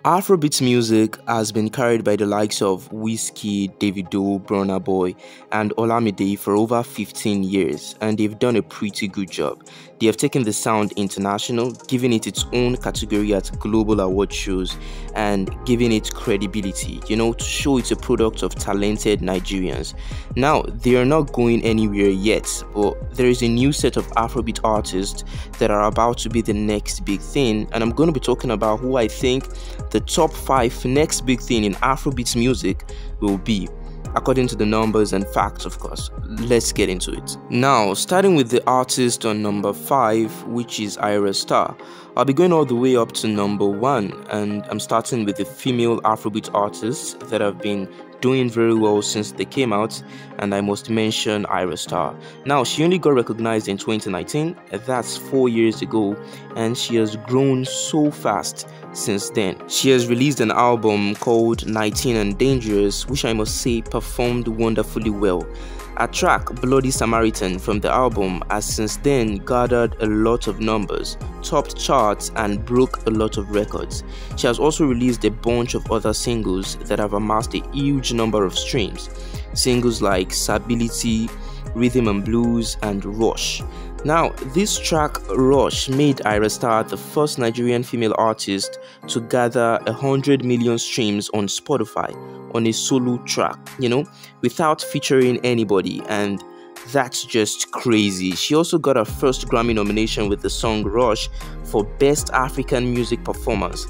Afrobeat music has been carried by the likes of Wizkid, Davido, Burna Boy and Olamide for over 15 years, and they've done a pretty good job. They have taken the sound international, giving it its own category at global award shows and giving it credibility, to show it's a product of talented Nigerians. Now, they are not going anywhere yet, but there is a new set of Afrobeat artists that are about to be the next big thing, and I'm going to be talking about who I think the top 5 next big thing in Afrobeat music will be, according to the numbers and facts, of course. Let's get into it. Now, starting with the artist on number 5, which is Ayra Starr. I'll be going all the way up to number 1, and I'm starting with the female Afrobeat artists that have been doing very well since they came out, and I must mention Ayra Starr. Now, she only got recognized in 2019, that's 4 years ago, and she has grown so fast since then. She has released an album called 19 and Dangerous, which I must say performed wonderfully well. A track, Bloody Samaritan, from the album has since then gathered a lot of numbers, topped charts and broke a lot of records. She has also released a bunch of other singles that have amassed a huge number of streams. Singles like Stability, Rhythm and Blues and Rush. Now, this track Rush made Ayra Starr the first Nigerian female artist to gather 100 million streams on Spotify on a solo track, without featuring anybody, and that's just crazy. She also got her first Grammy nomination with the song Rush for Best African Music Performance.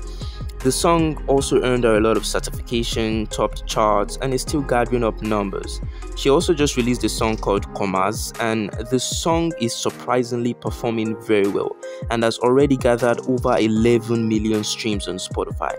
The song also earned her a lot of certification, topped charts, and is still gathering up numbers. She also just released a song called Commas, and the song is surprisingly performing very well and has already gathered over 11 million streams on Spotify.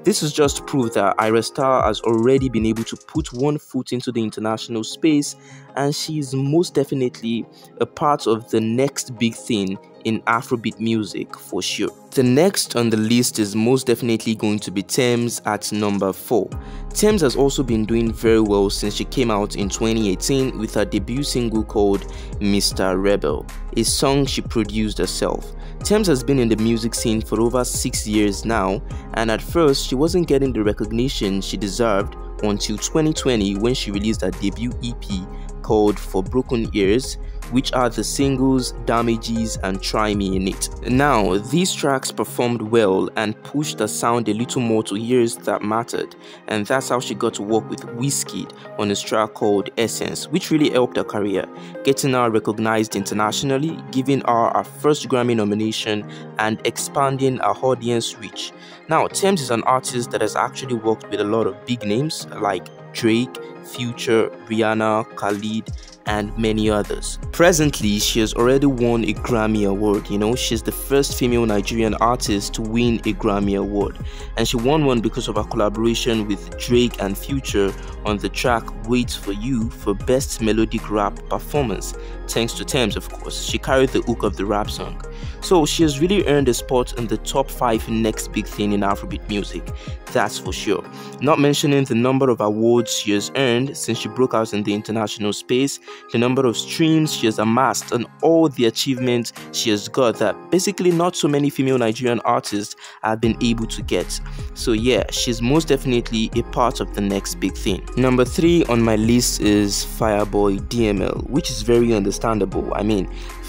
This is just proof that Ayra Starr has already been able to put one foot into the international space, and she is most definitely a part of the next big thing in Afrobeat music for sure. The next on the list is most definitely going to be Tems at number 4. Tems has also been doing very well since she came out in 2018 with her debut single called Mr. Rebel, a song she produced herself. Tems has been in the music scene for over 6 years now, and at first she wasn't getting the recognition she deserved until 2020 when she released her debut EP called For Broken Ears, which are the singles Damages and Try Me in it. Now, these tracks performed well and pushed the sound a little more to ears that mattered, and that's how she got to work with Wizkid on his track called Essence, which really helped her career, getting her recognized internationally, giving her her first Grammy nomination and expanding her audience reach. Now, Tems is an artist that has actually worked with a lot of big names like Drake, Future, Rihanna, Khalid, and many others. Presently, she has already won a Grammy Award. She's the first female Nigerian artist to win a Grammy Award, and she won one because of her collaboration with Drake and Future on the track Wait For You for Best Melodic Rap Performance. Thanks to Tems, of course. She carried the hook of the rap song. So she has really earned a spot in the top 5 next big thing in Afrobeat music, that's for sure. Not mentioning the number of awards she has earned since she broke out in the international space, the number of streams she has amassed, and all the achievements she has got that basically not so many female Nigerian artists have been able to get. So yeah, she's most definitely a part of the next big thing. Number 3 on my list is Fireboy DML, which is very understandable.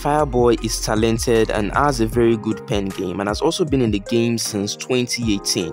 Fireboy is talented and has a very good pen game, and has also been in the game since 2018.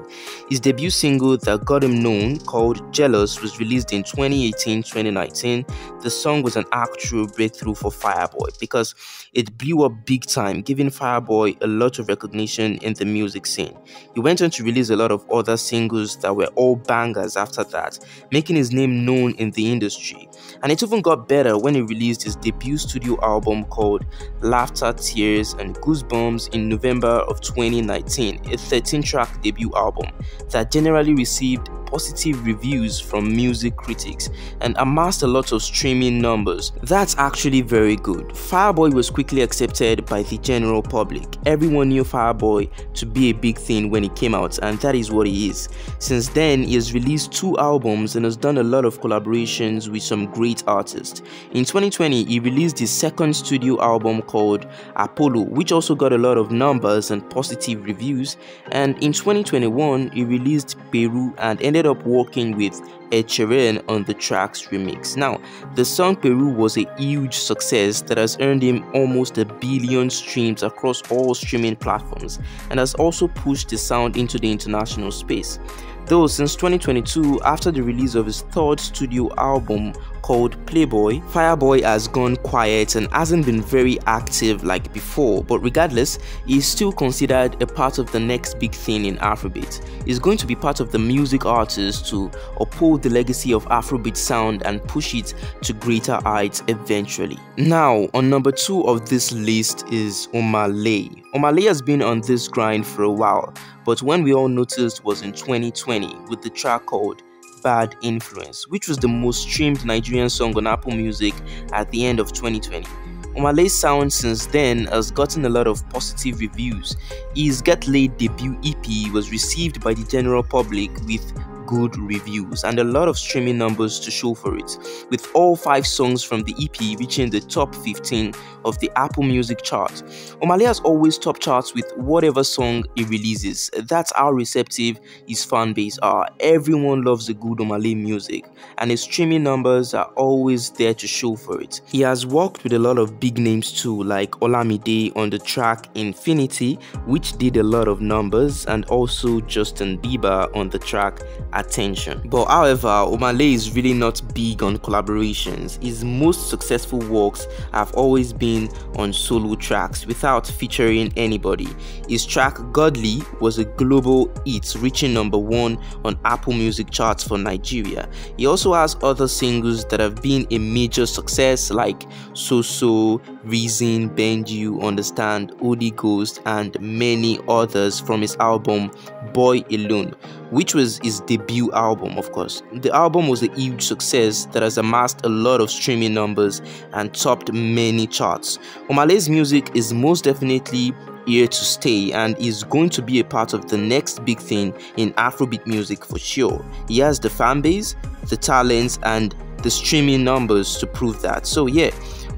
His debut single that got him known, called Jealous, was released in 2018-2019. The song was an actual breakthrough for Fireboy because it blew up big time, giving Fireboy a lot of recognition in the music scene. He went on to release a lot of other singles that were all bangers after that, making his name known in the industry. And it even got better when he released his debut studio album called Laughter, Tears and Goosebumps in November of 2019, a 13-track debut album that generally received positive reviews from music critics and amassed a lot of streaming numbers. That's actually very good. Fireboy was quickly accepted by the general public. Everyone knew Fireboy to be a big thing when he came out, and that is what he is. Since then, he has released 2 albums and has done a lot of collaborations with some great artists. In 2020, he released his second studio album called Apollo, which also got a lot of numbers and positive reviews. And in 2021, he released Peru and ended up working with Ed Sheeran on the track's remix. Now, the song Peru was a huge success that has earned him almost 1 billion streams across all streaming platforms and has also pushed the sound into the international space. Though since 2022, after the release of his third studio album called Playboy, Fireboy has gone quiet and hasn't been very active like before, but regardless, he is still considered a part of the next big thing in Afrobeat. He's going to be part of the music artists to uphold the legacy of Afrobeat sound and push it to greater heights eventually. Now, on number 2 of this list is Olamide. Olamide has been on this grind for a while, but when we all noticed was in 2020 with the track called Bad Influence, which was the most streamed Nigerian song on Apple Music at the end of 2020. Omale's sound since then has gotten a lot of positive reviews. His Get Laid debut EP was received by the general public with good reviews and a lot of streaming numbers to show for it, with all 5 songs from the EP reaching the top 15 of the Apple Music chart. Olamide has always top charts with whatever song he releases. That's how receptive his fan base are. Everyone loves the good Olamide music, and his streaming numbers are always there to show for it. He has worked with a lot of big names too, like Olamide on the track Infinity, which did a lot of numbers, and also Justin Bieber on the track Attention. But however, Olamide is really not big on collaborations. His most successful works have always been on solo tracks without featuring anybody. His track Godly was a global hit, reaching number 1 on Apple Music charts for Nigeria. He also has other singles that have been a major success like So, Reason, Bend You, Understand, Holy Ghost, and many others from his album Boy Alone, which was his debut album, of course. The album was a huge success that has amassed a lot of streaming numbers and topped many charts. Omale's music is most definitely here to stay and is going to be a part of the next big thing in Afrobeat music for sure. He has the fan base, the talents, and the streaming numbers to prove that. So yeah,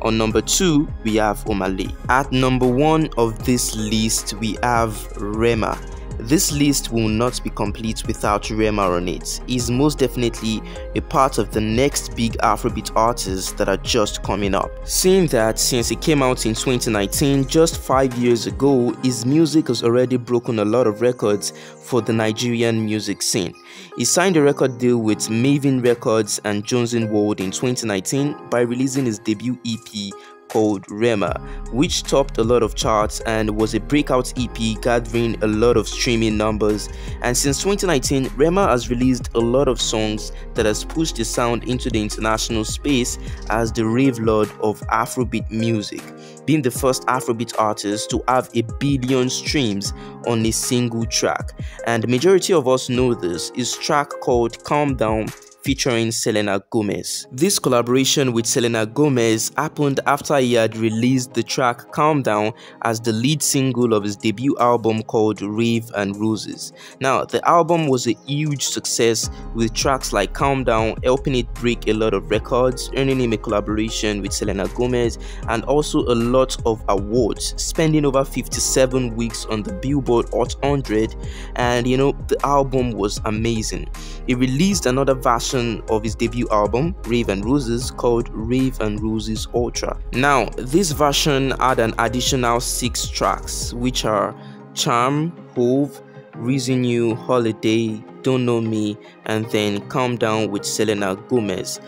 on number 2 we have Olamide. At number 1 of this list we have Rema. This list will not be complete without Rema on it. He's most definitely a part of the next big Afrobeat artists that are just coming up. Seeing that since he came out in 2019, just 5 years ago, his music has already broken a lot of records for the Nigerian music scene. He signed a record deal with Maven Records and Jones & World in 2019 by releasing his debut EP called Rema, which topped a lot of charts and was a breakout EP gathering a lot of streaming numbers. And since 2019, Rema has released a lot of songs that has pushed the sound into the international space as the rave lord of Afrobeat music, being the first Afrobeat artist to have 1 billion streams on a single track. And the majority of us know this. His track called Calm Down featuring Selena Gomez. This collaboration with Selena Gomez happened after he had released the track Calm Down as the lead single of his debut album called Rave and Roses. Now, the album was a huge success with tracks like Calm Down helping it break a lot of records, earning him a collaboration with Selena Gomez and also a lot of awards, spending over 57 weeks on the Billboard Hot 100, and you know, the album was amazing. He released another version of his debut album, Rave and Roses, called Rave and Roses Ultra. Now, this version had an additional 6 tracks, which are Charm, Hove, Reason You, Holiday, Don't Know Me, and then Calm Down with Selena Gomez.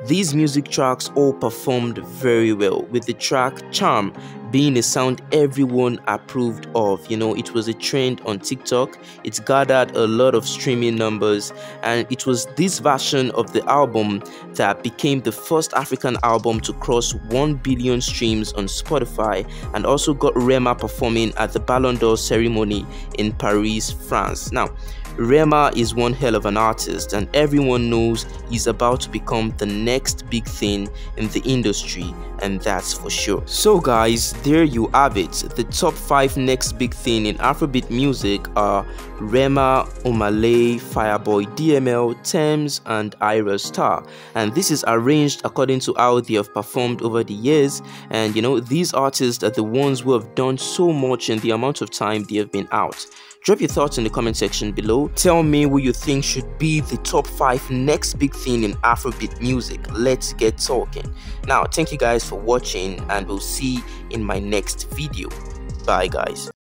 These music tracks all performed very well, with the track Charm being a sound everyone approved of. You know, it was a trend on TikTok, it gathered a lot of streaming numbers, and it was this version of the album that became the first African album to cross 1 billion streams on Spotify, and also got Rema performing at the Ballon d'Or ceremony in Paris, France. Now, Rema is one hell of an artist, and everyone knows he's about to become the next big thing in the industry, and that's for sure. So guys, there you have it. The top 5 next big thing in Afrobeat music are Rema, Omale, Fireboy DML, Thames, and Ira Star. And this is arranged according to how they have performed over the years. And you know, these artists are the ones who have done so much in the amount of time they have been out. Drop your thoughts in the comment section below. Tell me who you think should be the top 5 next big thing in Afrobeat music. Let's get talking. Now, thank you guys for watching, and we'll see in my next video. Bye guys.